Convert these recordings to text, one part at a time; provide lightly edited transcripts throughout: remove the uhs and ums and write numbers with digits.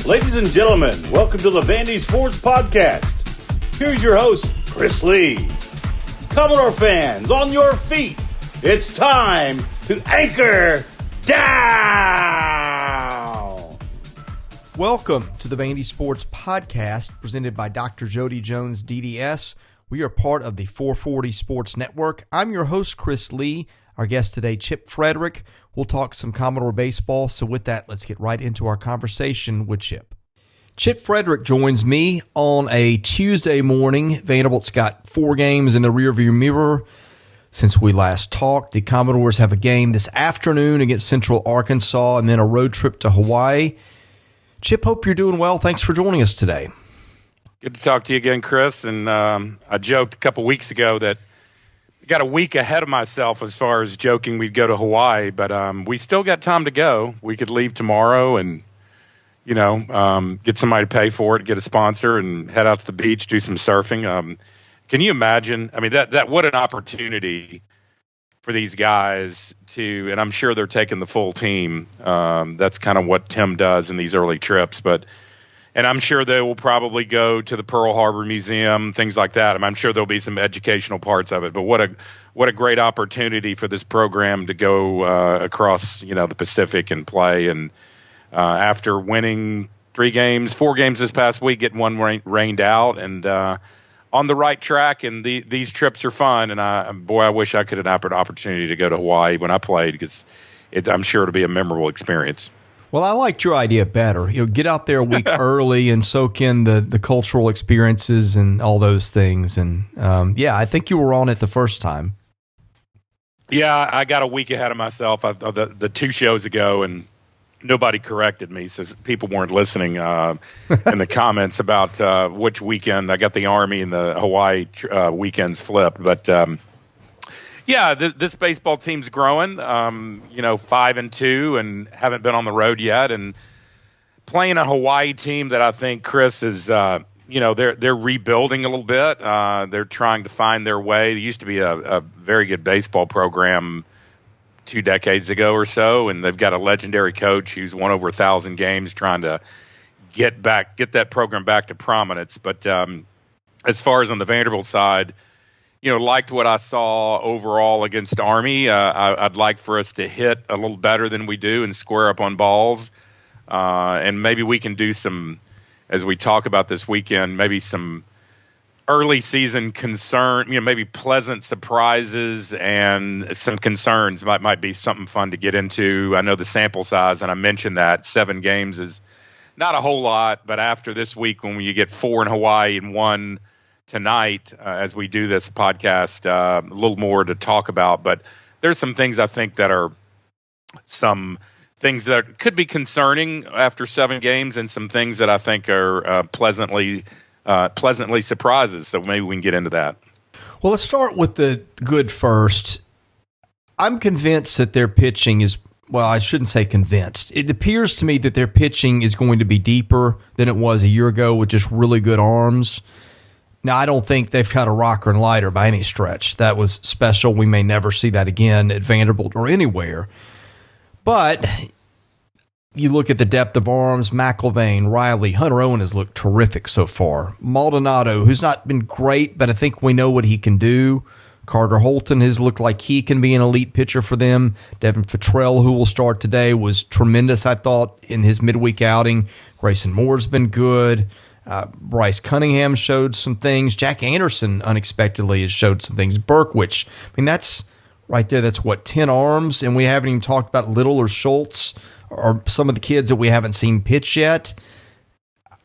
Ladies and gentlemen, welcome to the Vandy Sports Podcast. Here's your host, Chris Lee. Commodore fans, on your feet. It's time to anchor down. Welcome to the Vandy Sports Podcast, presented by Dr. Jody Jones, DDS. We are part of the 440 Sports Network. I'm your host, Chris Lee. Our guest today, Chip Fridrich. We'll talk some Commodore baseball. So with that, let's get right into our conversation with Chip. Chip Fridrich joins me on a Tuesday morning. Vanderbilt's got 4 games in the rearview mirror since we last talked. The Commodores have a game this afternoon against Central Arkansas and then a road trip to Hawaii. Chip, hope you're doing well. Thanks for joining us today. Good to talk to you again, Chris. And I joked a couple weeks ago that I got a week ahead of myself as far as joking we'd go to Hawaii, but we still got time to go. We could leave tomorrow and, get somebody to pay for it, get a sponsor, and head out to the beach, do some surfing. Can you imagine? I mean, that what an opportunity for these guys to, and I'm sure they're taking the full team. That's kind of what Tim does in these early trips, and I'm sure they will probably go to the Pearl Harbor Museum, things like that. I'm sure there'll be some educational parts of it. But what a great opportunity for this program to go across, the Pacific and play. And after winning 4 games this past week, getting one rained out, and on the right track. And these trips are fun. And I wish I could have had an opportunity to go to Hawaii when I played, because I'm sure it'll be a memorable experience. Well, I liked your idea better. Get out there a week early and soak in the cultural experiences and all those things. And, I think you were on it the first time. Yeah, I got a week ahead of myself the 2 shows ago, and nobody corrected me, so people weren't listening in the comments about which weekend. I got the Army and the Hawaii weekends flipped. But, this baseball team's growing, 5-2 and haven't been on the road yet. And playing a Hawaii team that I think, Chris, is, they're rebuilding a little bit. They're trying to find their way. There used to be a very good baseball program 2 decades ago or so, and they've got a legendary coach who's won over 1,000 games trying to get that program back to prominence. But as far as on the Vanderbilt side, liked what I saw overall against Army. I'd like for us to hit a little better than we do and square up on balls. And maybe we can do some, as we talk about this weekend, maybe some early season concern, maybe pleasant surprises and some concerns might be something fun to get into. I know the sample size, and I mentioned that 7 games is not a whole lot, but after this week, when you get 4 in Hawaii and 1 tonight, as we do this podcast, a little more to talk about. But there's some things I think that are some things that could be concerning after 7 games, and some things that I think are pleasantly surprises. So maybe we can get into that. Well, let's start with the good first. I'm convinced that their pitching is, well, I shouldn't say convinced. It appears to me that their pitching is going to be deeper than it was a year ago, with just really good arms. Now, I don't think they've got a rocker and lighter by any stretch. That was special. We may never see that again at Vanderbilt or anywhere. But you look at the depth of arms, McIlvain, Riley, Hunter Owen has looked terrific so far. Maldonado, who's not been great, but I think we know what he can do. Carter Holton has looked like he can be an elite pitcher for them. Devin Fittrell, who will start today, was tremendous, I thought, in his midweek outing. Grayson Moore's been good. Bryce Cunningham showed some things. Jack Anderson unexpectedly has showed some things. Berkwich, that's right there. That's 10 arms, and we haven't even talked about Little or Schultz or some of the kids that we haven't seen pitch yet.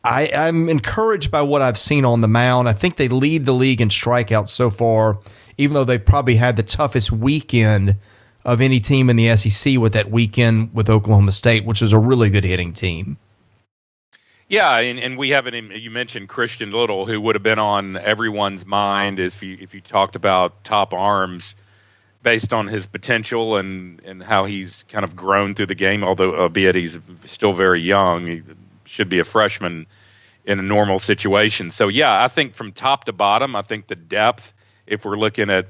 I'm encouraged by what I've seen on the mound. I think they lead the league in strikeouts so far, even though they've probably had the toughest weekend of any team in the SEC with that weekend with Oklahoma State, which is a really good hitting team. Yeah, and we haven't. You mentioned Christian Little, who would have been on everyone's mind if you talked about top arms, based on his potential and how he's kind of grown through the game. Although, albeit he's still very young, he should be a freshman in a normal situation. So yeah, I think from top to bottom, I think the depth, if we're looking at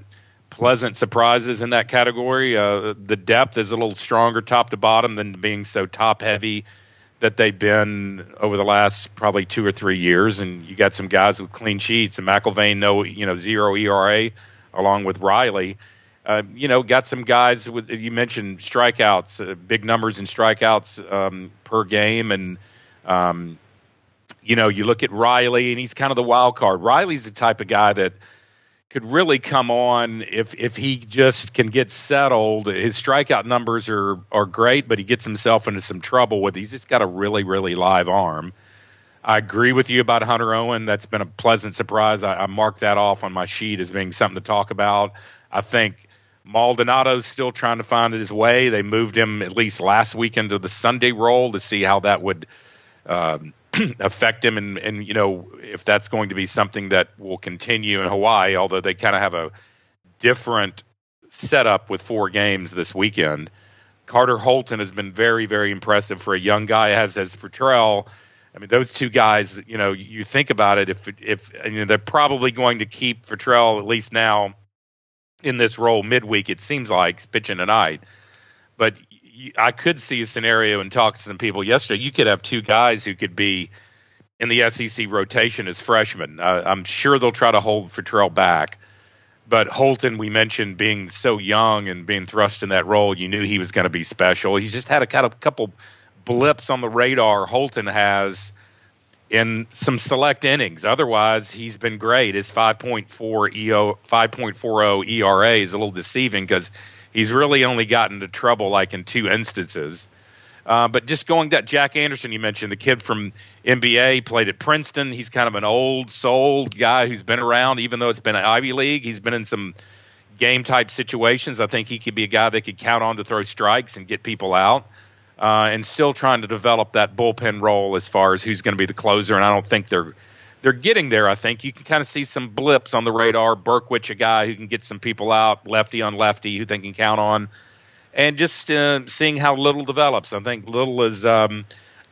pleasant surprises in that category, the depth is a little stronger top to bottom than being so top heavy that they've been over the last probably 2 or 3 years. And you got some guys with clean sheets, and McIlvain, 0 ERA, along with Riley. Got some guys with, you mentioned strikeouts, big numbers in strikeouts per game. And, you look at Riley, and he's kind of the wild card. Riley's the type of guy that could really come on if he just can get settled. His strikeout numbers are great, but he gets himself into some trouble with. He's just got a really, really live arm. I agree with you about Hunter Owen. That's been a pleasant surprise. I marked that off on my sheet as being something to talk about. I think Maldonado's still trying to find his way. They moved him at least last week into the Sunday role to see how that would affect him, and if that's going to be something that will continue in Hawaii, although they kind of have a different setup with 4 games this weekend. Carter Holton has been very, very impressive for a young guy, as Fittrell. I mean, those two guys, you think about it, if they're probably going to keep Fittrell, at least now, in this role midweek, it seems like, pitching tonight. But I could see a scenario and talk to some people yesterday. You could have 2 guys who could be in the SEC rotation as freshmen. I'm sure they'll try to hold Fittrell back. But Holton, we mentioned being so young and being thrust in that role, you knew he was going to be special. He's just had a couple blips on the radar Holton has in some select innings. Otherwise, he's been great. His 5.40 ERA is a little deceiving because he's really only gotten into trouble like in 2 instances. But just going to Jack Anderson, you mentioned, the kid from NBA, played at Princeton. He's kind of an old soul guy who's been around, even though it's been an Ivy League. He's been in some game-type situations. I think he could be a guy they could count on to throw strikes and get people out. And still trying to develop that bullpen role as far as who's going to be the closer. And I don't think they're getting there. I think you can kind of see some blips on the radar. Berkwich, a guy who can get some people out, lefty on lefty, who they can count on. And just seeing how Little develops. I think Little is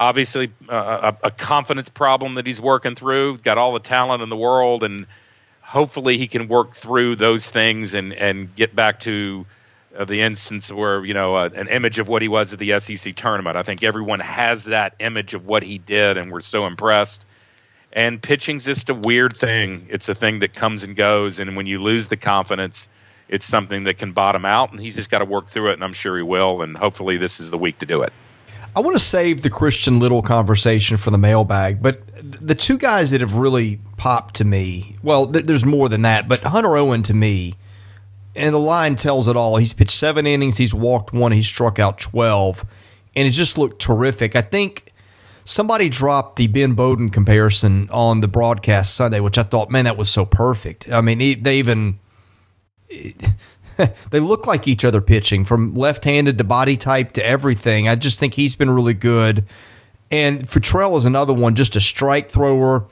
obviously a confidence problem that he's working through. Got all the talent in the world, and hopefully he can work through those things and get back to the instance where, an image of what he was at the SEC tournament. I think everyone has that image of what he did, and we're so impressed. And pitching's just a weird thing. It's a thing that comes and goes, and when you lose the confidence, it's something that can bottom out, and he's just got to work through it, and I'm sure he will, and hopefully this is the week to do it. I want to save the Christian Little conversation for the mailbag, but the 2 guys that have really popped to me, well, there's more than that, but Hunter Owen to me, and the line tells it all. He's pitched 7 innings, he's walked 1, he's struck out 12, and it's just looked terrific. I think somebody dropped the Ben Bowden comparison on the broadcast Sunday, which I thought, man, that was so perfect. I mean, they look like each other pitching, from left-handed to body type to everything. I just think he's been really good. And Fittrell is another one, just a strike thrower.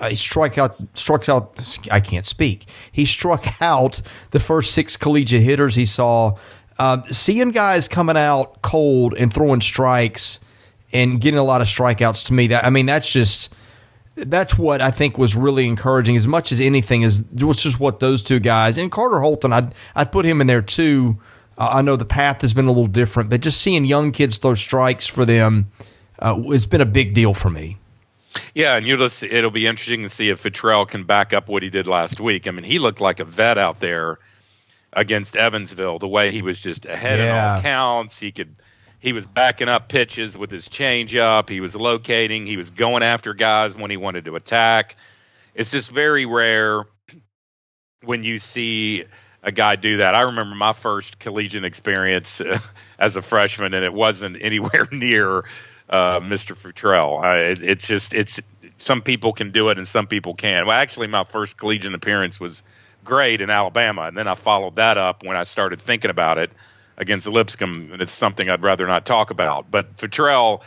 He struck out. I can't speak. He struck out the first 6 collegiate hitters he saw. Seeing guys coming out cold and throwing strikes and getting a lot of strikeouts, to me, that's what I think was really encouraging. As much as anything, is just what those 2 guys, and Carter Holton, I'd put him in there too. I know the path has been a little different, but just seeing young kids throw strikes for them has been a big deal for me. Yeah, and it'll be interesting to see if Fittrell can back up what he did last week. I mean, he looked like a vet out there against Evansville, the way he was just ahead in all counts. He was backing up pitches with his changeup. He was locating. He was going after guys when he wanted to attack. It's just very rare when you see a guy do that. I remember my first collegiate experience as a freshman, and it wasn't anywhere near Mr. Fittrell. It's some people can do it and some people can't. Well, actually, my first collegiate appearance was great in Alabama, and then I followed that up when I started thinking about it against Lipscomb, and it's something I'd rather not talk about. But Fittrell,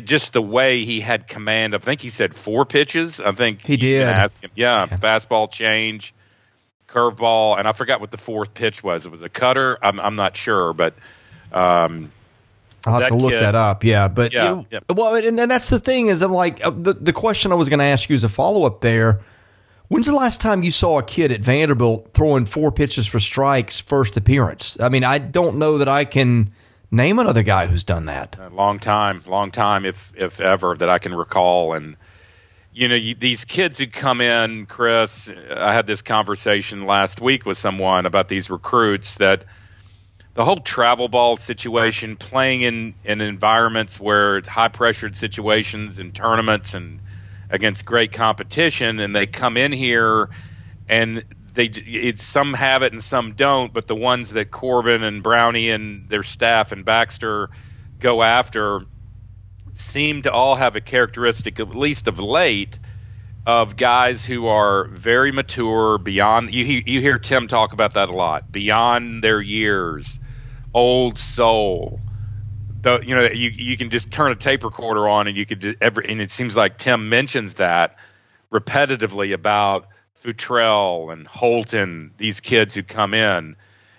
just the way he had command of, I think he said 4 pitches. I think he did. Ask him, fastball, change, curveball, and I forgot what the 4th pitch was. It was a cutter. I'm not sure, but I'll have to look that up. Yeah, but well, and then that's the thing is, I'm like, the question I was going to ask you as a follow up there. When's the last time you saw a kid at Vanderbilt throwing 4 pitches for strikes first appearance? I mean, I don't know that I can Name another guy who's done that. A long time, if ever, that I can recall. And, these kids who come in, Chris, I had this conversation last week with someone about these recruits, that the whole travel ball situation, playing in environments where it's high-pressured situations and tournaments and against great competition, and they come in here and some have it and some don't, but the ones that Corbin and Brownie and their staff and Baxter go after seem to all have a characteristic, at least of late, of guys who are very mature, beyond, you hear Tim talk about that a lot, beyond their years, old soul. You can just turn a tape recorder on and you could and it seems like Tim mentions that repetitively about Fittrell and Holton, these kids who come in.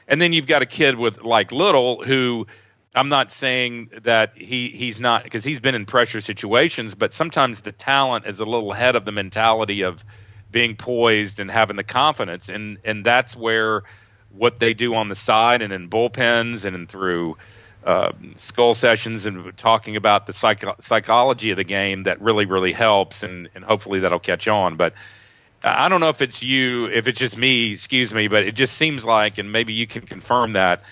And then you've got a kid with like Little, who I'm not saying that he's not, because he's been in pressure situations, but sometimes the talent is a little ahead of the mentality of being poised and having the confidence. And that's where what they do on the side and in bullpens and through skull sessions and talking about the psychology of the game, that really, really helps. And hopefully that'll catch on. But I don't know if it's just me, excuse me, but it just seems like, and maybe you can confirm that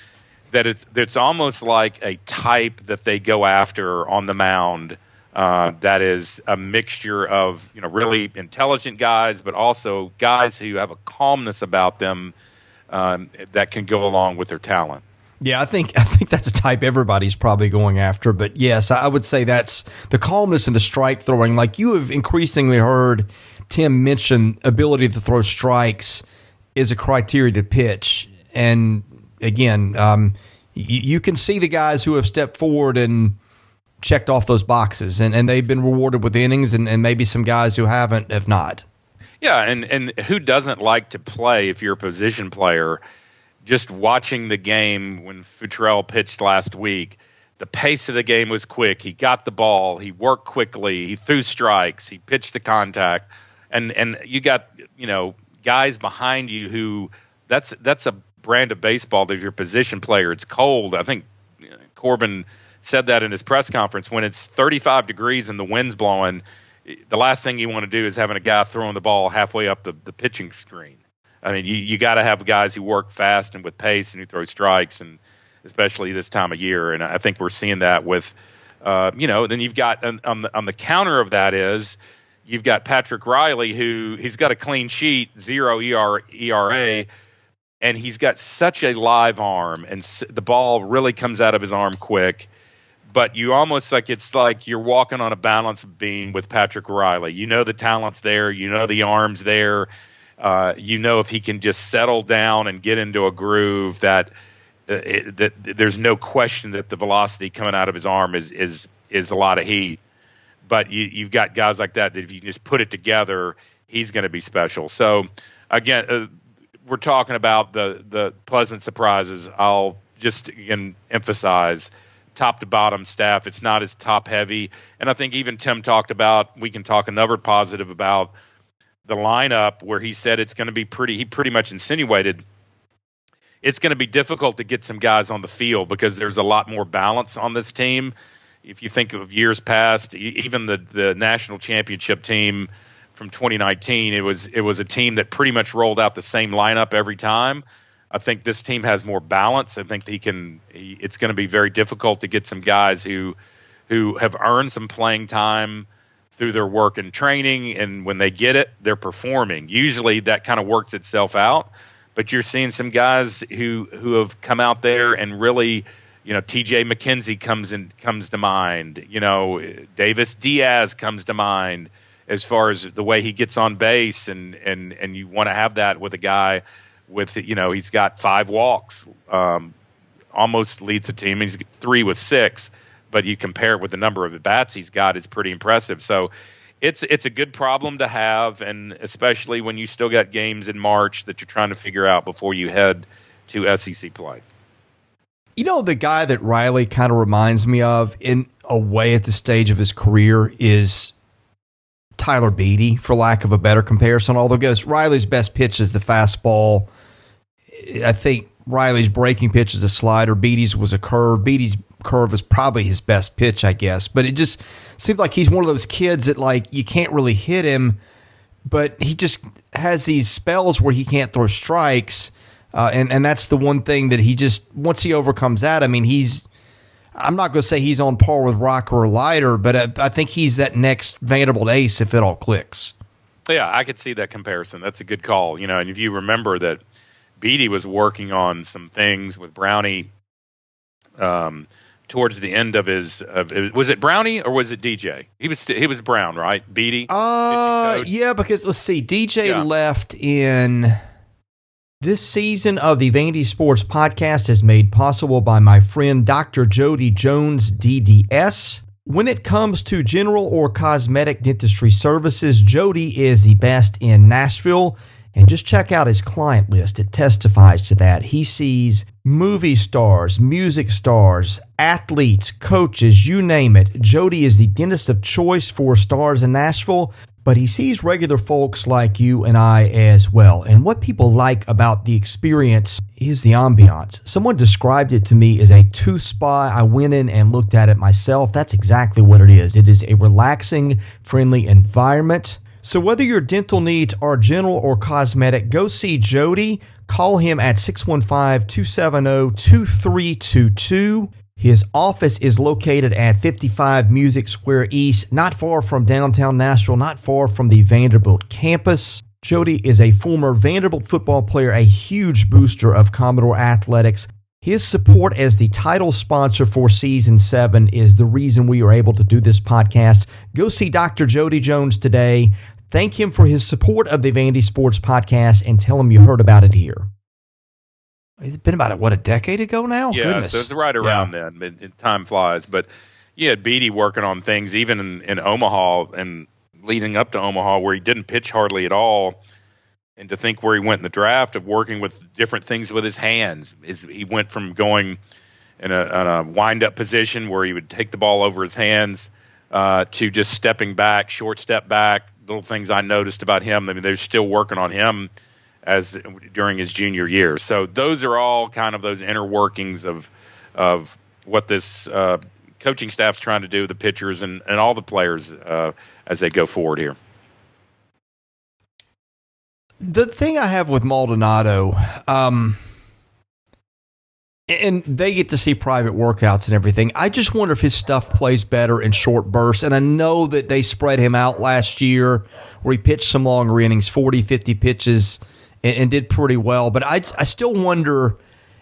it's almost like a type that they go after on the mound, that is a mixture of really intelligent guys, but also guys who have a calmness about them that can go along with their talent. Yeah, I think that's a type everybody's probably going after. But yes, I would say that's the calmness and the strike throwing. Like you have increasingly heard Tim mention ability to throw strikes is a criteria to pitch. And again, you can see the guys who have stepped forward and checked off those boxes, and they've been rewarded with innings, and maybe some guys who have not. Yeah, and who doesn't like to play if you're a position player? Just watching the game when Fittrell pitched last week, the pace of the game was quick. He got the ball. He worked quickly. He threw strikes. He pitched to contact. And you got, guys behind you who that's a brand of baseball that if you're a position player, it's cold. I think Corbin said that in his press conference. When it's 35 degrees and the wind's blowing, the last thing you want to do is having a guy throwing the ball halfway up the pitching screen. I mean, you got to have guys who work fast and with pace and who throw strikes, and especially this time of year. And I think we're seeing that with, then you've got on the counter of that is you've got Patrick Riley, who he's got a clean sheet, 0 ERA, and he's got such a live arm, and the ball really comes out of his arm quick. But you almost it's like you're walking on a balance beam with Patrick Riley. The talent's there. The arm's there. If he can just settle down and get into a groove, that there's no question that the velocity coming out of his arm is a lot of heat. But you've got guys like that if you just put it together, he's going to be special. So again, we're talking about the pleasant surprises. I'll just again emphasize top to bottom staff. It's not as top heavy, and I think even Tim talked about. We can talk another positive about the lineup, where he said it's going to be he pretty much insinuated it's going to be difficult to get some guys on the field because there's a lot more balance on this team. If you think of years past, even the national championship team from 2019, it was a team that pretty much rolled out the same lineup every time. I think this team has more balance. I think it's going to be very difficult to get some guys who have earned some playing time through their work and training, and when they get it, they're performing. Usually that kind of works itself out, but you're seeing some guys who have come out there and really, TJ McKenzie comes to mind. Davis Diaz comes to mind as far as the way he gets on base, and you want to have that with a guy with, he's got 5 walks, almost leads the team. He's 3 with 6. But you compare it with the number of at-bats he's got, it's pretty impressive. So it's a good problem to have, and especially when you still got games in March that you're trying to figure out before you head to SEC play. The guy that Riley kind of reminds me of in a way at the stage of his career is Tyler Beatty, for lack of a better comparison, although Riley's best pitch is the fastball. I think Riley's breaking pitch is a slider. Beatty's was a curve. Beatty's curve is probably his best pitch, I guess. But it just seems like he's one of those kids that, like, you can't really hit him, but he just has these spells where he can't throw strikes. And that's the one thing that he just, once he overcomes that, I mean, I'm not going to say he's on par with Rocker or Leiter, but I think he's that next Vanderbilt ace if it all clicks. Yeah, I could see that comparison. That's a good call. And if you remember that Beatty was working on some things with Brownie towards the end of was it Brownie or was it DJ? He was Brown, right? Beatty? Yeah, because let's see, DJ left in... This season of the Vandy Sports Podcast is made possible by my friend Dr. Jody Jones, DDS. When it comes to general or cosmetic dentistry services, Jody is the best in Nashville. And just check out his client list. It testifies to that. He sees movie stars, music stars, athletes, coaches, you name it. Jody is the dentist of choice for stars in Nashville. But he sees regular folks like you and I as well. And what people like about the experience is the ambiance. Someone described it to me as a tooth spa. I went in and looked at it myself. That's exactly what it is. It is a relaxing, friendly environment. So whether your dental needs are general or cosmetic, go see Jody. Call him at 615-270-2322. His office is located at 55 Music Square East, not far from downtown Nashville, not far from the Vanderbilt campus. Jody is a former Vanderbilt football player, a huge booster of Commodore athletics. His support as the title sponsor for Season 7 is the reason we are able to do this podcast. Go see Dr. Jody Jones today. Thank him for his support of the Vandy Sports Podcast and tell him you heard about it here. It's been about, a decade ago now? Yeah, Goodness. So it's right around then. Time flies. But you had Beatty working on things even in Omaha and leading up to Omaha where he didn't pitch hardly at all. And to think where he went in the draft of working with different things with his hands. He went from going in a wind-up position where he would take the ball over his hands to just stepping back, short step back, little things I noticed about him. I mean, they're still working on him as during his junior year. So those are all kind of those inner workings of what this coaching staff's trying to do, the pitchers and all the players as they go forward here. The thing I have with Maldonado, and they get to see private workouts and everything, I just wonder if his stuff plays better in short bursts. And I know that they spread him out last year where he pitched some longer innings, 40, 50 pitches, and did pretty well. But I still wonder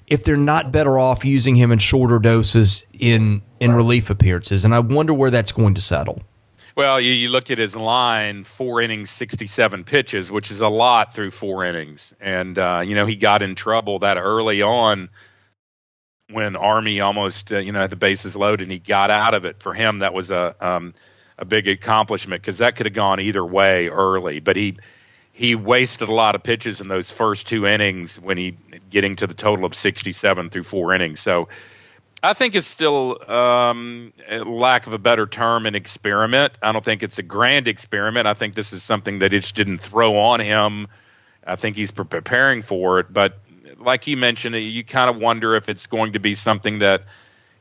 if they're not better off using him in shorter doses in relief appearances. And I wonder where that's going to settle. Well, you look at his line, 4 innings, 67 pitches, which is a lot through 4 innings. And, he got in trouble that early on when Army almost, had the bases loaded and he got out of it. For him, that was a big accomplishment because that could have gone either way early. But he wasted a lot of pitches in those first 2 innings when he getting to the total of 67 through 4 innings. So I think it's still, lack of a better term, an experiment. I don't think it's a grand experiment. I think this is something that it just didn't throw on him. I think he's preparing for it. But like you mentioned, you kind of wonder if it's going to be something that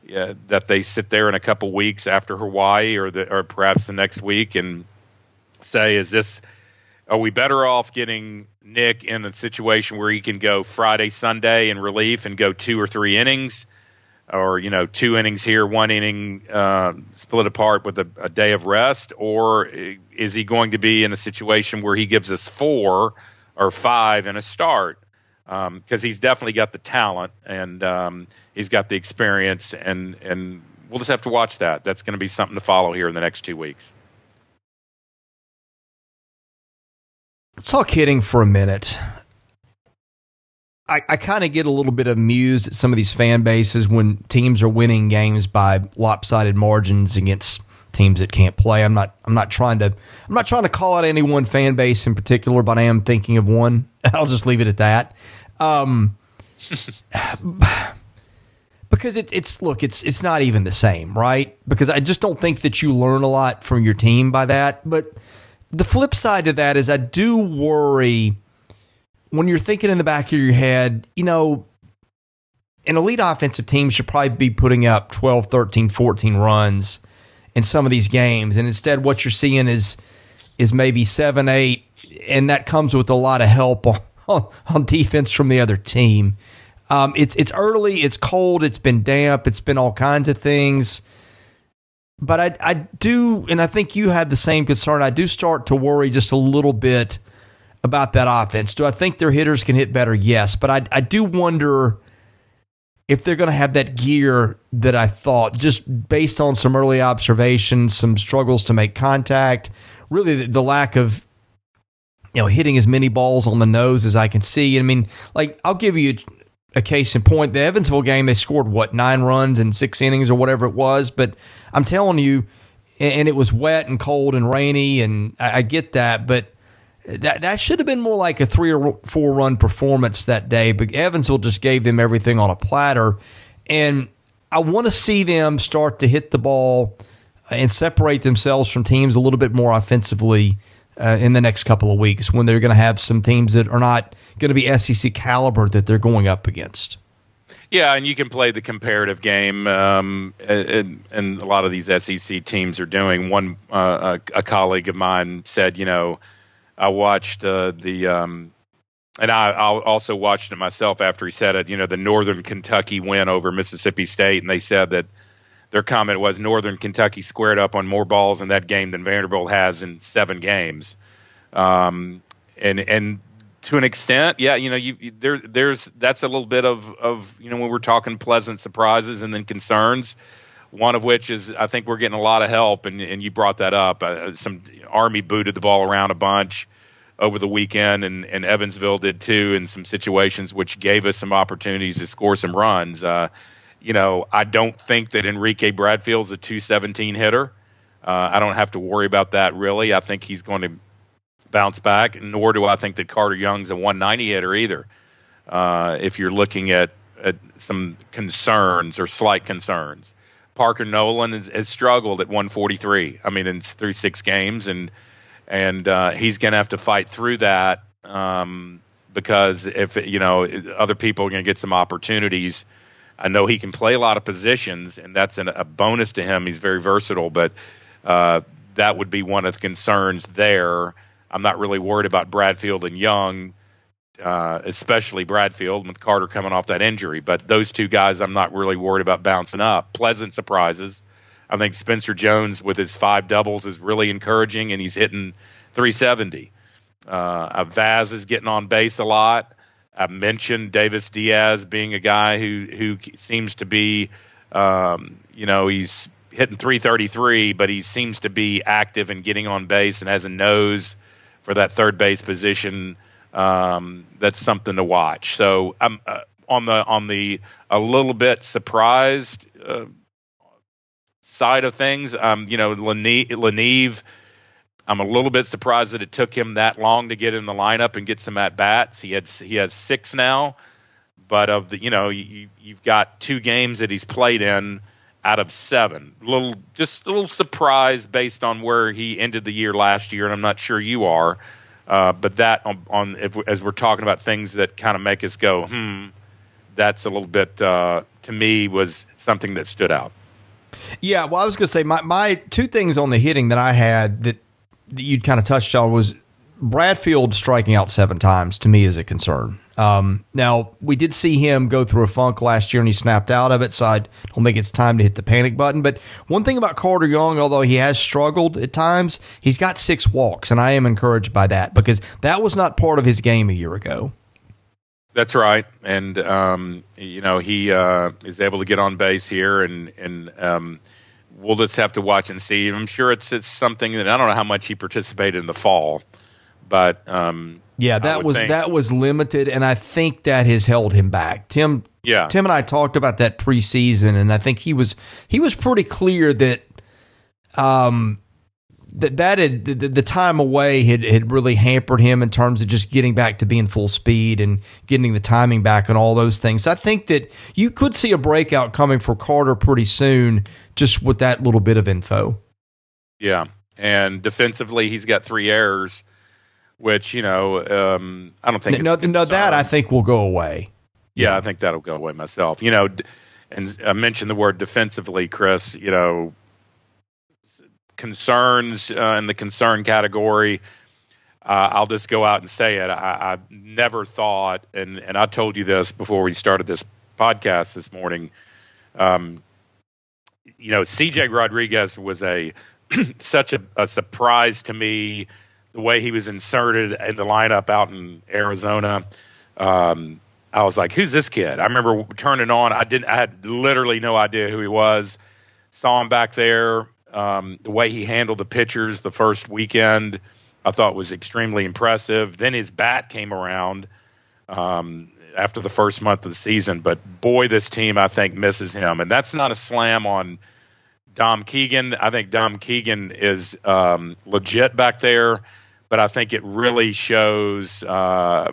they sit there in a couple weeks after Hawaii or perhaps the next week and say, are we better off getting Nick in a situation where he can go Friday, Sunday in relief and go 2 or 3 innings, or 2 innings here, 1 inning split apart with a day of rest, or is he going to be in a situation where he gives us 4 or 5 in a start? Because he's definitely got the talent and he's got the experience, and we'll just have to watch that. That's going to be something to follow here in the next 2 weeks. Let's talk hitting for a minute. I kind of get a little bit amused at some of these fan bases when teams are winning games by lopsided margins against teams that can't play. I'm not trying to call out any one fan base in particular, but I am thinking of one. I'll just leave it at that. Because it's not even the same, right? Because I just don't think that you learn a lot from your team by that. But the flip side to that is I do worry when you're thinking in the back of your head, an elite offensive team should probably be putting up 12, 13, 14 runs in some of these games. And instead what you're seeing is maybe 7, 8, and that comes with a lot of help on defense from the other team. It's early, it's cold, it's been damp, it's been all kinds of things. But I do, and I think you had the same concern, I do start to worry just a little bit about that offense. Do I think their hitters can hit better? Yes. But I do wonder if they're going to have that gear that I thought, just based on some early observations, some struggles to make contact, really the lack of hitting as many balls on the nose as I can see. I mean, like, I'll give you a case in point. The Evansville game, they scored, 9 runs in 6 innings or whatever it was. But I'm telling you, and it was wet and cold and rainy, and I get that, but that should have been more like a 3 or 4 run performance that day. But Evansville just gave them everything on a platter. And I want to see them start to hit the ball and separate themselves from teams a little bit more offensively in the next couple of weeks, when they're going to have some teams that are not going to be SEC caliber that they're going up against. Yeah, and you can play the comparative game, and a lot of these SEC teams are doing. One a colleague of mine said, I watched and I also watched it myself after he said it, the Northern Kentucky win over Mississippi State, and they said that their comment was Northern Kentucky squared up on more balls in that game than Vanderbilt has in 7 games. And to an extent, yeah, there's that's a little bit of when we're talking pleasant surprises and then concerns. One of which is, I think we're getting a lot of help, and you brought that up. Some Army booted the ball around a bunch over the weekend, and Evansville did too in some situations, which gave us some opportunities to score some runs. I don't think that Enrique Bradfield's a 217 hitter. I don't have to worry about that, really. I think he's going to bounce back, nor do I think that Carter Young's a 190 hitter either. If you're looking at some concerns or slight concerns. Parker Nolan has struggled at 143. I mean, through 6 games, and he's going to have to fight through that because if other people are going to get some opportunities. I know he can play a lot of positions, and that's a bonus to him. He's very versatile, but that would be one of the concerns there. I'm not really worried about Bradfield and Young, especially Bradfield with Carter coming off that injury. But those 2 guys, I'm not really worried about bouncing up. Pleasant surprises. I think Spencer Jones with his 5 doubles is really encouraging, and he's hitting 370. Vaz is getting on base a lot. I mentioned Davis Diaz being a guy who seems to be, he's hitting 333, but he seems to be active and getting on base and has a nose for that third base position. That's something to watch. So I'm on the a little bit surprised side of things. Leneve, I'm a little bit surprised that it took him that long to get in the lineup and get some at bats. He has 6 now, but of the you've got 2 games that he's played in out of 7. Just a little surprised based on where he ended the year last year, and I'm not sure you are. But that as we're talking about things that kind of make us go, that's a little bit to me was something that stood out. Yeah, well, I was going to say my 2 things on the hitting that I had that you'd kind of touched on was Bradfield striking out 7 times to me is a concern. Now, we did see him go through a funk last year and he snapped out of it, so I don't think it's time to hit the panic button. But one thing about Carter Young, although he has struggled at times, he's got 6 walks, and I am encouraged by that because that was not part of his game a year ago. That's right, and he is able to get on base here, and we'll just have to watch and see. I'm sure it's something that I don't know how much he participated in the fall, but yeah, that was limited, and I think that has held him back. Tim and I talked about that preseason, and I think he was pretty clear that the time away had really hampered him in terms of just getting back to being full speed and getting the timing back and all those things. So I think that you could see a breakout coming for Carter pretty soon, just with that little bit of info. Yeah, and defensively, he's got 3 errors, which I don't think. No, that I think will go away. Yeah, I think that'll go away myself. And I mentioned the word defensively, Chris. Concerns in the concern category. I'll just go out and say it. I never thought, and I told you this before we started this podcast this morning. C.J. Rodriguez was such a surprise to me. The way he was inserted in the lineup out in Arizona. I was like, who's this kid? I remember turning on. I had literally no idea who he was. Saw him back there. The way he handled the pitchers the first weekend, I thought was extremely impressive. Then his bat came around after the first month of the season. But boy, this team, I think, misses him. And that's not a slam on Dom Keegan. I think Dom Keegan is legit back there. But I think it really shows what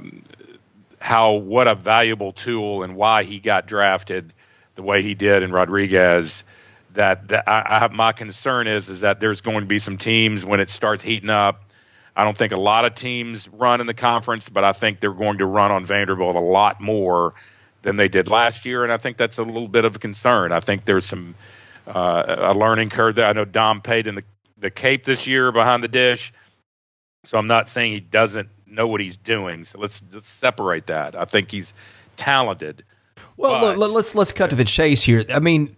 a valuable tool and why he got drafted the way he did in Rodriguez. My concern is that there's going to be some teams when it starts heating up. I don't think a lot of teams run in the conference, but I think they're going to run on Vanderbilt a lot more than they did last year, and I think that's a little bit of a concern. I think there's some a learning curve there. I know Dom paid in the Cape this year behind the dish, so I'm not saying he doesn't know what he's doing. So let's separate that. I think he's talented. Well, let's cut to the chase here. I mean,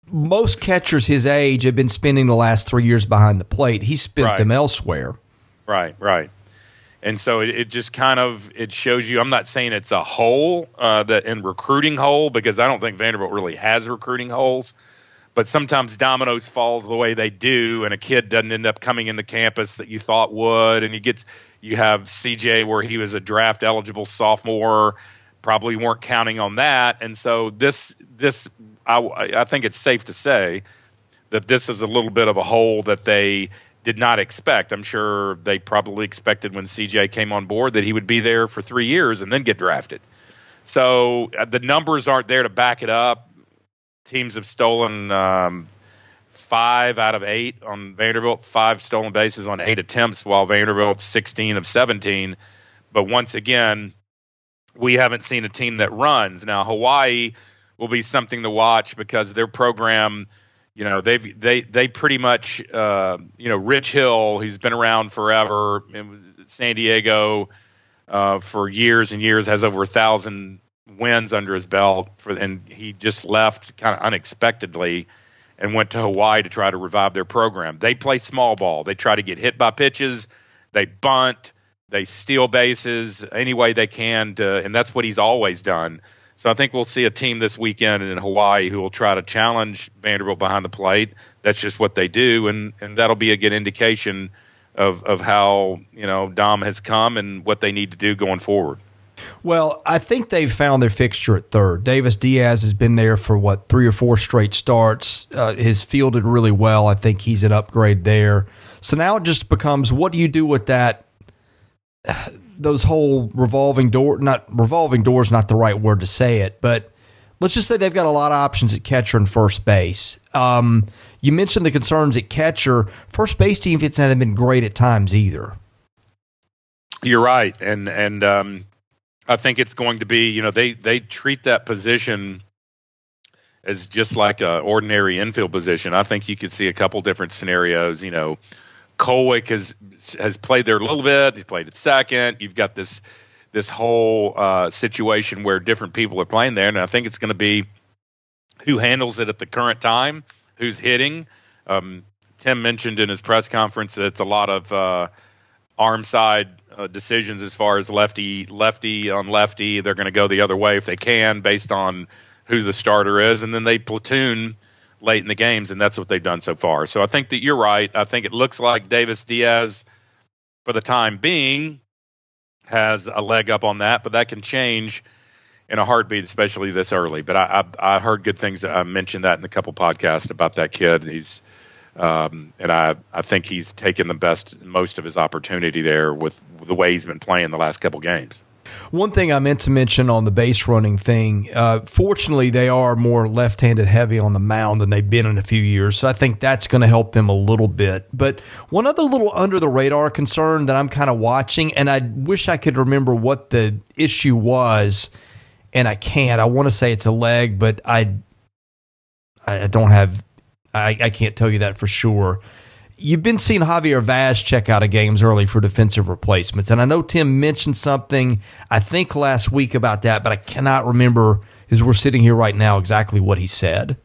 most catchers his age have been spending the last 3 years behind the plate. He spent them elsewhere. Right. And so it just kind of it shows you. I'm not saying it's a hole recruiting hole, because I don't think Vanderbilt really has recruiting holes. But sometimes dominoes falls the way they do, and a kid doesn't end up coming into campus that you thought would, and you have CJ where he was a draft eligible sophomore, probably weren't counting on that, and so I think it's safe to say that this is a little bit of a hole that they did not expect. I'm sure they probably expected when CJ came on board that he would be there for 3 years and then get drafted. So the numbers aren't there to back it up. Teams have stolen 5 out of 8 on Vanderbilt, 5 stolen bases on 8 attempts, while Vanderbilt's 16 of 17. But once again, we haven't seen a team that runs. Now, Hawaii will be something to watch because their program, they pretty much, Rich Hill, who's been around forever in San Diego for years and years, has over 1,000 wins under his belt, and he just left kind of unexpectedly and went to Hawaii to try to revive their program. They play small ball. They try to get hit by pitches. They bunt. They steal bases any way they can, and that's what he's always done. So I think we'll see a team this weekend in Hawaii who will try to challenge Vanderbilt behind the plate. That's just what they do, and that'll be a good indication of how Dom has come and what they need to do going forward. Well, I think they've found their fixture at third. Davis Diaz has been there for, 3 or 4 straight starts. Has fielded really well. I think he's an upgrade there. So now it just becomes, what do you do with that? Those whole revolving doors, not the right word to say it, but let's just say they've got a lot of options at catcher and first base. You mentioned the concerns at catcher. First base team hasn't been great at times either. You're right. And I think it's going to be, they treat that position as just like an ordinary infield position. I think you could see a couple different scenarios. Kolwick has played there a little bit. He's played at second. You've got this whole situation where different people are playing there, and I think it's going to be who handles it at the current time, who's hitting. Tim mentioned in his press conference that it's a lot of arm side decisions as far as lefty on lefty. They're going to go the other way if they can based on who the starter is, and then they platoon late in the games, and that's what they've done so far. So I think that you're right. I think it looks like Davis Diaz, for the time being, has a leg up on that, but that can change in a heartbeat, especially this early. But I heard good things. I mentioned that in a couple podcasts about that kid. He's and I think he's taken most of his opportunity there with the way he's been playing the last couple games. One thing I meant to mention on the base running thing, fortunately they are more left-handed heavy on the mound than they've been in a few years, so I think that's going to help them a little bit. But one other little under-the-radar concern that I'm kind of watching, and I wish I could remember what the issue was, and I can't. I want to say it's a leg, but I don't have. I can't tell you that for sure. You've been seeing Javier Vaz check out of games early for defensive replacements, and I know Tim mentioned something, I think, last week about that, but I cannot remember, as we're sitting here right now, exactly what he said.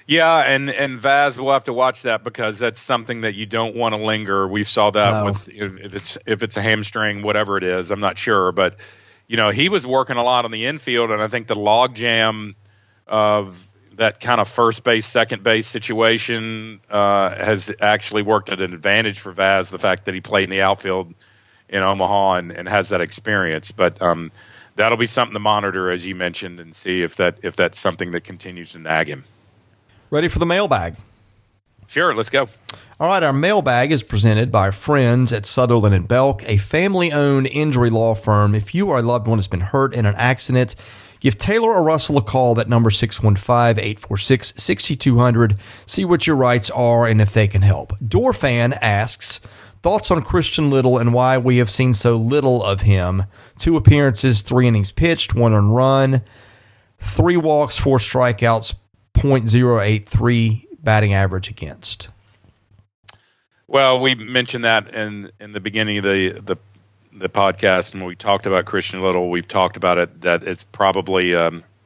Yeah, and Vaz, we'll have to watch that because that's something that you don't want to linger. We saw that with if it's a hamstring, whatever it is, I'm not sure, but he was working a lot on the infield, and I think the log jam of that kind of first base, second base situation has actually worked at an advantage for Vaz, the fact that he played in the outfield in Omaha and has that experience. But that'll be something to monitor, as you mentioned, and see if that's something that continues to nag him. Ready for the mailbag? Sure, let's go. All right, our mailbag is presented by our friends at Sutherland and Belk, a family-owned injury law firm. If you or a loved one has been hurt in an accident, give Taylor or Russell a call. That number 615-846-6200. See what your rights are and if they can help. Doorfan asks, thoughts on Christian Little and why we have seen so little of him. 2 appearances, 3 innings pitched, 1 earned run, 3 walks, 4 strikeouts, .083 batting average against. Well, we mentioned that in the beginning of the podcast, and when we talked about Christian Little, we've talked about it that it's probably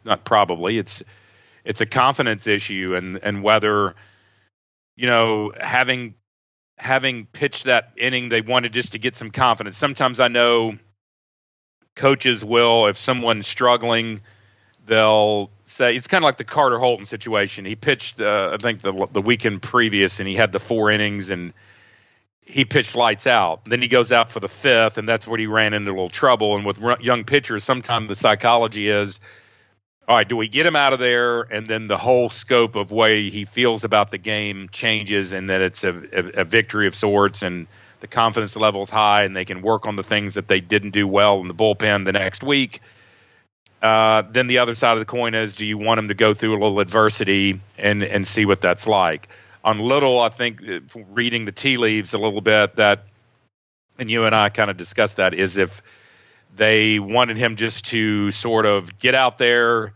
not probably it's a confidence issue, and whether having pitched that inning, they wanted just to get some confidence. Sometimes I know coaches will, if someone's struggling, they'll say it's kind of like the Carter Holton situation. He pitched, I think the weekend previous, and he had the 4 innings and he pitched lights out. Then he goes out for the 5th, and that's where he ran into a little trouble. And with young pitchers, sometimes the psychology is, all right, do we get him out of there? And then the whole scope of way he feels about the game changes, and that it's a victory of sorts, and the confidence level is high, and they can work on the things that they didn't do well in the bullpen the next week. Then the other side of the coin is, do you want him to go through a little adversity and see what that's like? On Little, I think reading the tea leaves a little bit, that, and you and I kind of discussed that, is if they wanted him just to sort of get out there,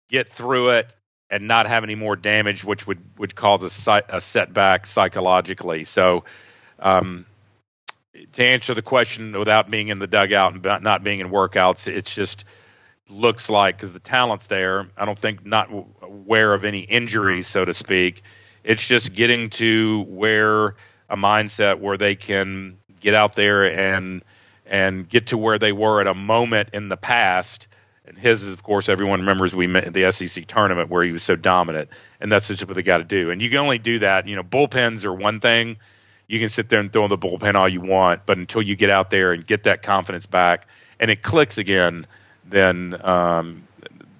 get through it, and not have any more damage, which would cause a setback psychologically. So to answer the question without being in the dugout and not being in workouts, it's just looks like, because the talent's there, I don't think, not aware of any injuries, so to speak. It's just getting to where a mindset where they can get out there and get to where they were at a moment in the past. And his is, of course, everyone remembers we met at the SEC tournament where he was so dominant, and that's just what they got to do. And you can only do that. Bullpens are one thing. You can sit there and throw in the bullpen all you want, but until you get out there and get that confidence back and it clicks again, then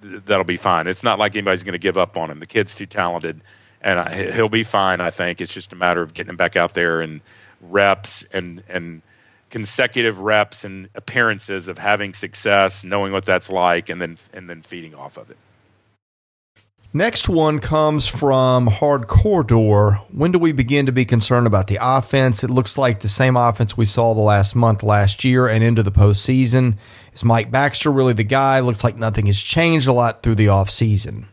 that'll be fine. It's not like anybody's going to give up on him. The kid's too talented, and he'll be fine, I think. It's just a matter of getting him back out there and reps and consecutive reps and appearances of having success, knowing what that's like, and then feeding off of it. Next one comes from Hardcore Door. When do we begin to be concerned about the offense? It looks like the same offense we saw the last month last year and into the postseason. Is Mike Baxter really the guy? Looks like nothing has changed a lot through the offseason.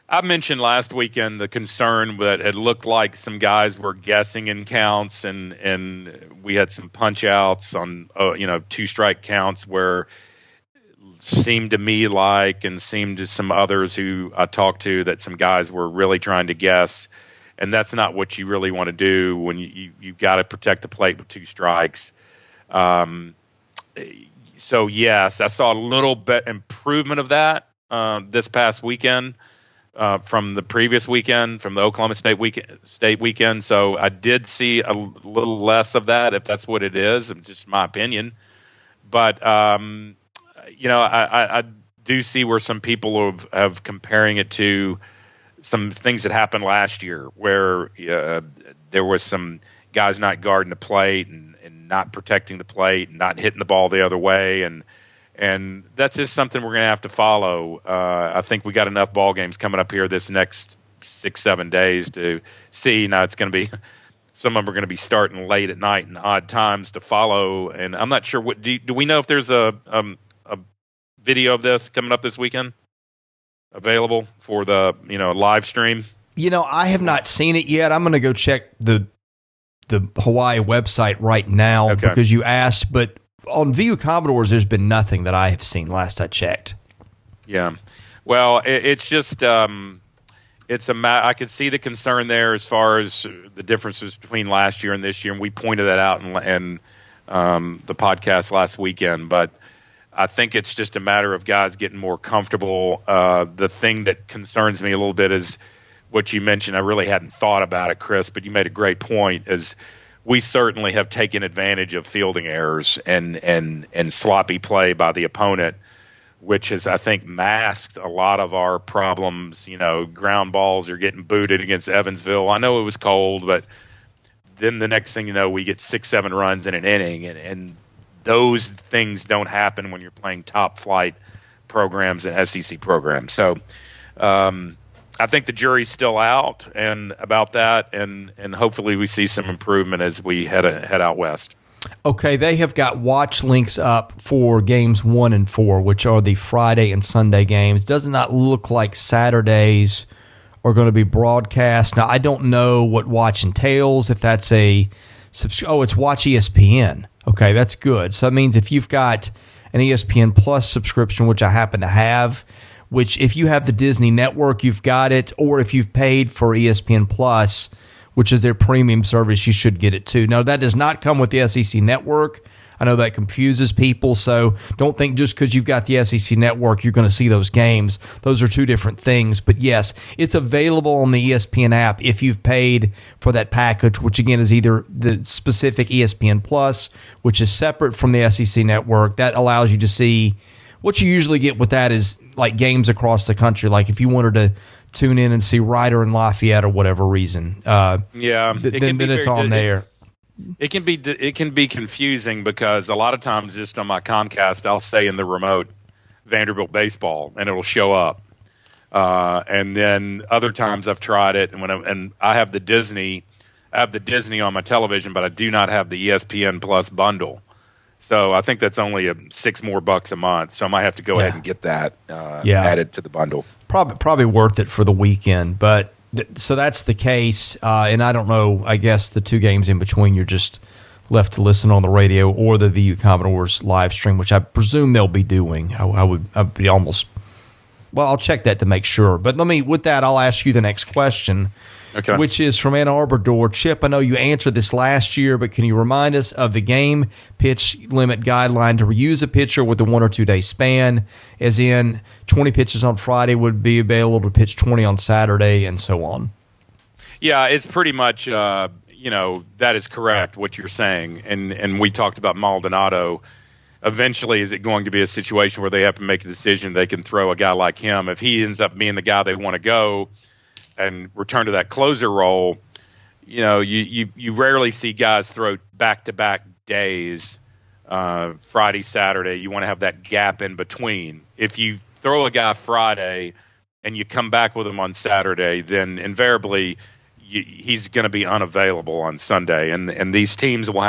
I mentioned last weekend the concern that it looked like some guys were guessing in counts, and we had some punch outs on 2-strike counts where seemed to me like, and seemed to some others who I talked to, that some guys were really trying to guess, and that's not what you really want to do when you've got to protect the plate with 2 strikes. So yes, I saw a little bit improvement of that this past weekend from the previous weekend, from the Oklahoma State weekend. So I did see a little less of that, if that's what it is. It's just my opinion. But I do see where some people have comparing it to some things that happened last year, where there was some guys not guarding the plate and not protecting the plate and not hitting the ball the other way, and that's just something we're going to have to follow. I think we got enough ball games coming up here this next 6-7 days to see. Now it's going to be, some of them are going to be starting late at night and odd times to follow, and I'm not sure what do we know if there's a video of this coming up this weekend available for the live stream? I have not seen it yet. I'm going to go check the Hawaii website right now because you asked, but on VU Commodores, there's been nothing that I have seen last I checked. Yeah. Well, it's just I could see the concern there as far as the differences between last year and this year, and we pointed that out in the podcast last weekend. But I think it's just a matter of guys getting more comfortable. The thing that concerns me a little bit is what you mentioned. I really hadn't thought about it, Chris, but you made a great point. Is we certainly have taken advantage of fielding errors and sloppy play by the opponent, which has, I think, masked a lot of our problems. Ground balls are getting booted against Evansville. I know it was cold, but then the next thing you know, we get 6-7 runs in an inning, and those things don't happen when you're playing top flight programs and SEC programs. So I think the jury's still out and about that, and hopefully we see some improvement as we head out west. Okay, they have got watch links up for games 1 and 4, which are the Friday and Sunday games. Does not look like Saturdays are going to be broadcast. Now, I don't know what watch entails, if that's it's Watch ESPN. Okay, that's good. So that means if you've got an ESPN Plus subscription, which I happen to have, which if you have the Disney Network, you've got it, or if you've paid for ESPN Plus, which is their premium service, you should get it too. Now, that does not come with the SEC Network. I know that confuses people, so don't think just because you've got the SEC Network, you're going to see those games. Those are two different things. But yes, it's available on the ESPN app if you've paid for that package, which again is either the specific ESPN Plus, which is separate from the SEC Network. That allows you to see what you usually get with that is like games across the country. Like if you wanted to tune in and see Ryder and Lafayette or whatever reason, then it's on there. It can be confusing because a lot of times just on my Comcast, I'll say in the remote Vanderbilt baseball and it'll show up. And then other times I've tried it and I have the Disney on my television, but I do not have the ESPN Plus bundle. So I think that's only $6 more a month. So I might have to go ahead and get that added to the bundle. Probably worth it for the weekend, but so that's the case. And I don't know. I guess the two games in between, you're just left to listen on the radio or the VU Commodores live stream, which I presume they'll be doing. I'd be almost. Well, I'll check that to make sure. But with that, I'll ask you the next question. Okay. Which is from Ann Arbor Door. Chip, I know you answered this last year, but can you remind us of the game pitch limit guideline to reuse a pitcher with a 1 or 2 day span, as in 20 pitches on Friday would be available to pitch 20 on Saturday and so on? Yeah, it's pretty much, that is correct, what you're saying. And we talked about Maldonado. Eventually, is it going to be a situation where they have to make a decision? They can throw a guy like him. If he ends up being the guy they want to go and return to that closer role, you rarely see guys throw back-to-back days, Friday, Saturday. You want to have that gap in between. If you throw a guy Friday and you come back with him on Saturday, then invariably he's going to be unavailable on Sunday. And these teams they'll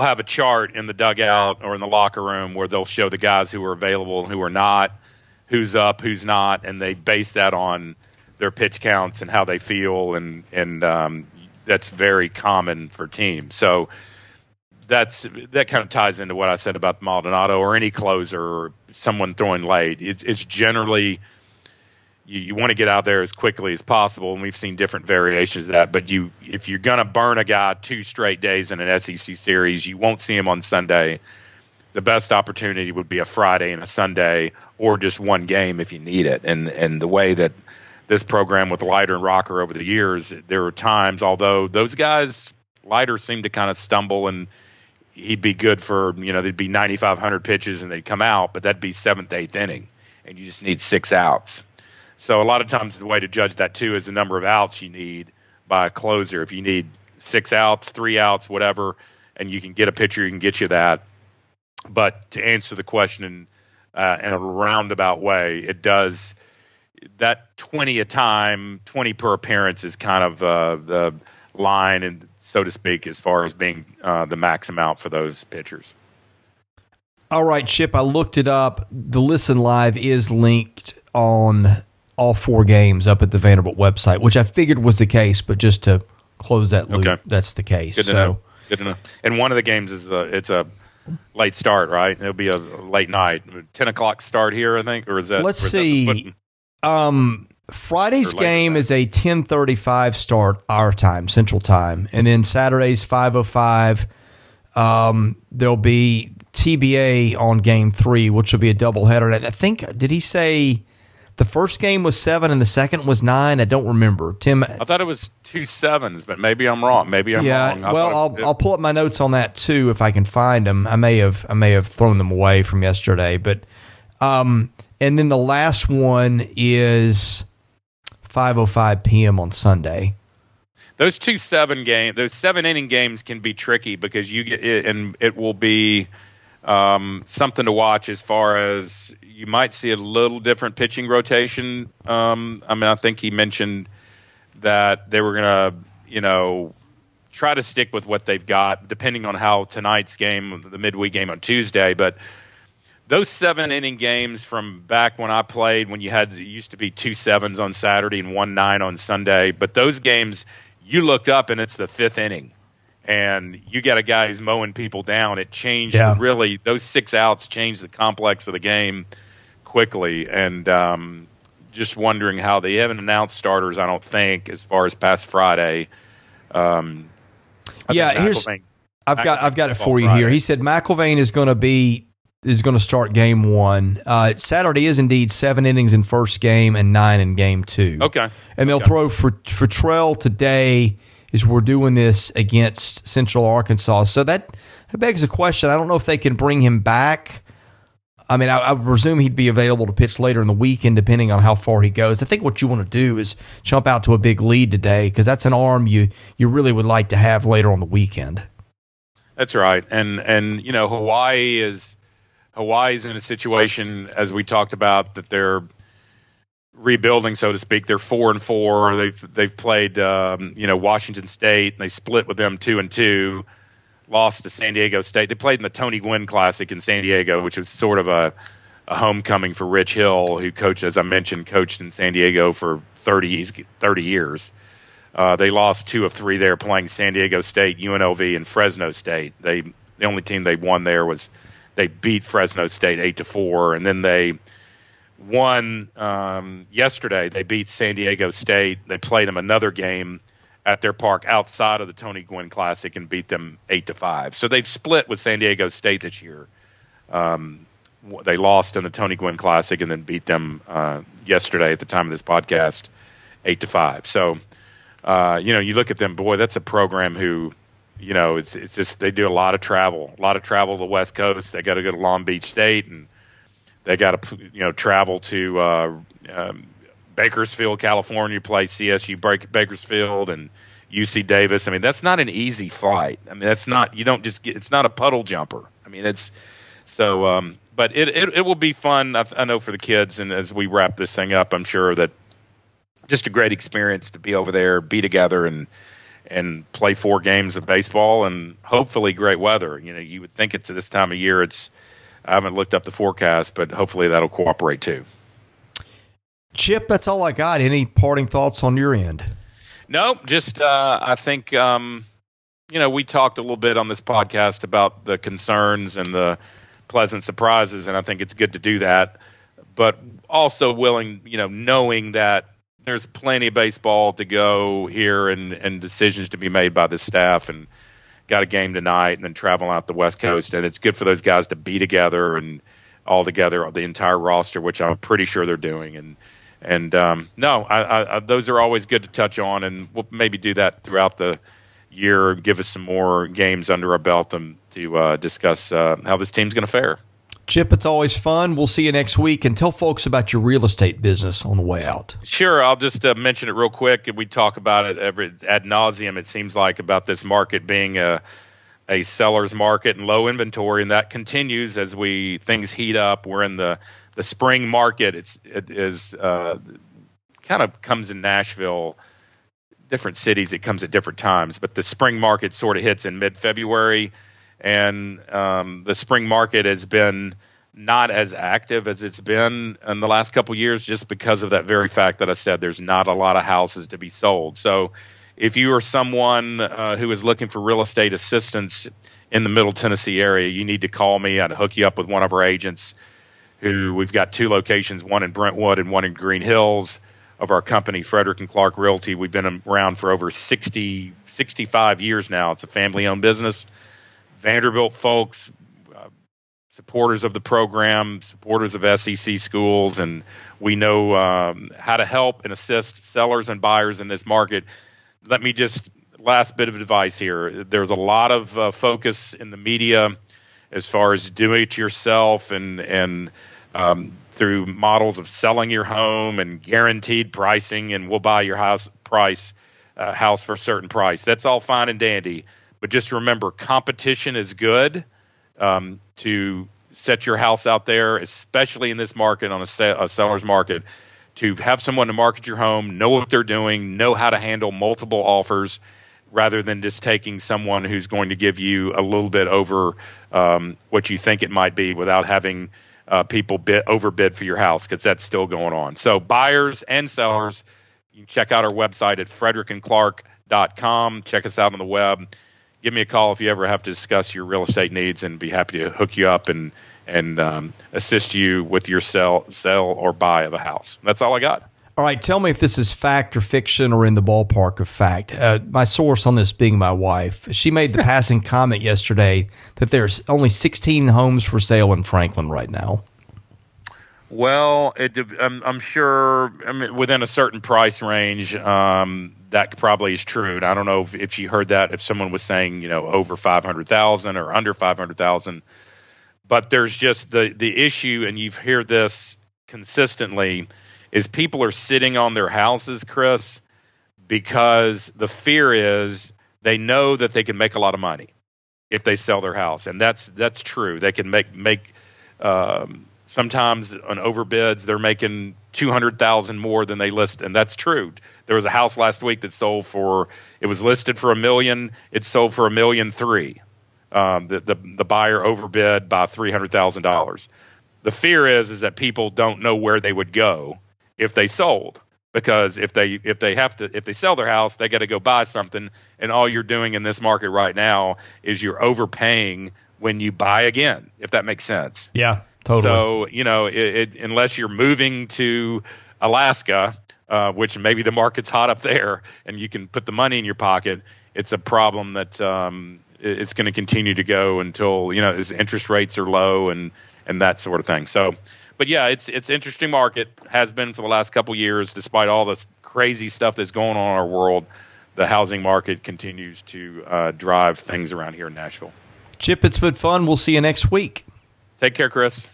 have a chart in the dugout or in the locker room where they'll show the guys who are available and who are not, who's up, who's not, and they base that on their pitch counts and how they feel, and that's very common for teams. So that kind of ties into what I said about Maldonado or any closer or someone throwing late. It's generally you want to get out there as quickly as possible, and we've seen different variations of that. But if you're going to burn a guy 2 straight days in an SEC series, you won't see him on Sunday. The best opportunity would be a Friday and a Sunday, or just one game if you need it. And the way that this program with Leiter and Rocker over the years, there were times, although those guys, Leiter seemed to kind of stumble, and he'd be good for, there'd be 9,500 pitches and they'd come out, but that'd be 7th, 8th inning, and you just need 6 outs. So a lot of times the way to judge that too is the number of outs you need by a closer. If you need 6 outs, 3 outs, whatever, and you can get a pitcher, you can get you that. But to answer the question in a roundabout way, it does that 20 a time, 20 per appearance is kind of the line, and so to speak, as far as being the max amount for those pitchers. All right, Chip, I looked it up. The Listen Live is linked on all 4 games up at the Vanderbilt website, which I figured was the case, but just to close that loop, that's the case. Good to know. Good to know. And one of the games is it's a late start, right? It'll be a late night, 10 o'clock start here, I think, or is that? Let's see. Friday's game is a 10:35 start our time, Central Time, and then Saturday's 5:05. There'll be TBA on Game 3, which will be a doubleheader. I think, did he say the first game was 7 and the second was 9? I don't remember. Tim, I thought it was 2 7s, but maybe I'm wrong. Wrong. Well, I'll pull up my notes on that too if I can find them. I may have thrown them away from yesterday, but and then the last one is 5:05 p.m. on Sunday. Those 7-inning games can be tricky because you get it, and it will be something to watch as far as you might see a little different pitching rotation. I think he mentioned that they were going to, try to stick with what they've got, depending on how tonight's game, the midweek game on Tuesday. But those 7-inning games from back when I played, when it used to be 2 7s on Saturday and 1 9 on Sunday. But those games, you looked up and it's the 5th inning. And you got a guy who's mowing people down. It changed really. Those 6 outs changed the complex of the game quickly. And just wondering how they haven't announced starters. I don't think as far as past Friday. I've got it for you here. He said McIlvain is going to start Game 1. Saturday is indeed 7 innings in first game and 9 in Game 2. Okay, and they'll throw for Fittrell today. Is we're doing this against Central Arkansas. So that begs a question. I don't know if they can bring him back. I mean, I presume he'd be available to pitch later in the weekend, depending on how far he goes. I think what you want to do is jump out to a big lead today, because that's an arm you really would like to have later on the weekend. That's right. And Hawaii's in a situation, as we talked about, that they're rebuilding, so to speak. They're 4-4. They've played Washington State, and they split with them 2-2. Lost to San Diego State. They played in the Tony Gwynn Classic in San Diego, which was sort of a homecoming for Rich Hill, who coached in San Diego for 30 years. They lost 2 of 3 there, playing San Diego State, UNLV, and Fresno State. The only team they won there was they beat Fresno State 8-4, and then they won yesterday. They beat San Diego State. They played them another game at their park outside of the Tony Gwynn Classic and beat them 8-5. So they've split with San Diego State this year. They lost in the Tony Gwynn Classic and then beat them yesterday at the time of this podcast 8-5. So you look at them, boy, that's a program who, it's just they do a lot of travel to the West Coast. They got to go to Long Beach State, and they got to travel to Bakersfield, California, play CSU Bakersfield and UC Davis. I mean, that's not an easy flight. I mean, that's not, you don't just get, it's not a puddle jumper. I mean, it's so, but it will be fun. I know for the kids. And as we wrap this thing up, I'm sure that just a great experience to be over there, be together and play 4 games of baseball, and hopefully great weather. You would think it's at this time of year. I haven't looked up the forecast, but hopefully that'll cooperate too. Chip, that's all I got. Any parting thoughts on your end? No, just I think we talked a little bit on this podcast about the concerns and the pleasant surprises, and I think it's good to do that. But also willing, knowing that there's plenty of baseball to go here and decisions to be made by the staff, and got a game tonight and then traveling out the West Coast, and it's good for those guys to be together and all together, the entire roster, which I'm pretty sure they're doing. And those are always good to touch on, and we'll maybe do that throughout the year, give us some more games under our belt and to discuss how this team's going to fare. Chip, it's always fun. We'll see you next week, and tell folks about your real estate business on the way out. Sure. I'll just mention it real quick, and we talk about it ad nauseum, it seems like, about this market being a seller's market and low inventory, and that continues as things heat up. We're in the spring market. It is kind of comes in Nashville, different cities. It comes at different times, but the spring market sort of hits in mid-February, and the spring market has been not as active as it's been in the last couple of years, just because of that very fact that I said there's not a lot of houses to be sold. So if you are someone who is looking for real estate assistance in the Middle Tennessee area, you need to call me. I'd hook you up with one of our agents who we've got 2 locations, one in Brentwood and one in Green Hills, of our company, Frederick and Clark Realty. We've been around for over 65 years now. It's a family-owned business. Vanderbilt folks, supporters of the program, supporters of SEC schools, and we know how to help and assist sellers and buyers in this market. Let me just, last bit of advice here. There's a lot of focus in the media as far as doing it yourself and through models of selling your home and guaranteed pricing, and we'll buy your house for a certain price. That's all fine and dandy, but just remember, competition is good to set your house out there, especially in this market, on a seller's market, to have someone to market your home, know what they're doing, know how to handle multiple offers, rather than just taking someone who's going to give you a little bit over what you think it might be without having people overbid for your house, because that's still going on. So buyers and sellers, you can check out our website at frederickandclark.com. Check us out on the web. Give me a call if you ever have to discuss your real estate needs, and be happy to hook you up and assist you with your sell or buy of a house. That's all I got. All right, tell me if this is fact or fiction or in the ballpark of fact. My source on this being my wife. She made the passing comment yesterday that there's only 16 homes for sale in Franklin right now. Well, I'm sure within a certain price range, that probably is true. And I don't know if you heard that, if someone was saying, over 500,000 or under 500,000. But there's just the issue, and you've heard this consistently, is people are sitting on their houses, Chris, because the fear is they know that they can make a lot of money if they sell their house. And that's true. They can make sometimes on overbids, they're making $200,000 more than they list. And that's true. There was a house last week that it was listed for $1 million. It sold for $1.3 million. The buyer overbid by $300,000. The fear is that people don't know where they would go if they sold, because if they sell their house, they got to go buy something, and all you're doing in this market right now is you're overpaying when you buy again, if that makes sense. Yeah, totally. So unless you're moving to Alaska, which maybe the market's hot up there and you can put the money in your pocket, it's a problem that it's going to continue to go until as interest rates are low and that sort of thing. So. But yeah, it's interesting market, has been for the last couple of years. Despite all the crazy stuff that's going on in our world, the housing market continues to drive things around here in Nashville. Chip, it's been fun. We'll see you next week. Take care, Chris.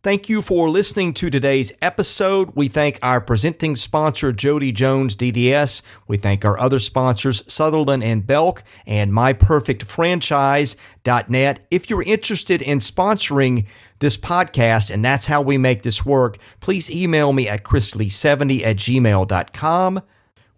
Thank you for listening to today's episode. We thank our presenting sponsor, Jody Jones DDS. We thank our other sponsors, Sutherland and Belk and MyPerfectFranchise.net. If you're interested in sponsoring this podcast, and that's how we make this work, please email me at chrisley70@gmail.com.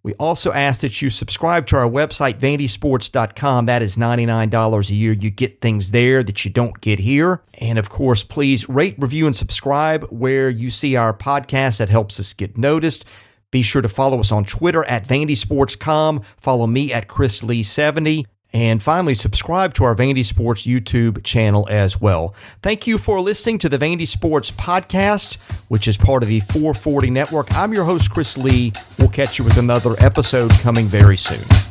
We also ask that you subscribe to our website, vandysports.com. That is $99 a year. You get things there that you don't get here. And of course, please rate, review, and subscribe where you see our podcast. That helps us get noticed. Be sure to follow us on Twitter at vandysports.com. Follow me at chrisley70. And finally, subscribe to our Vandy Sports YouTube channel as well. Thank you for listening to the Vandy Sports Podcast, which is part of the 440 Network. I'm your host, Chris Lee. We'll catch you with another episode coming very soon.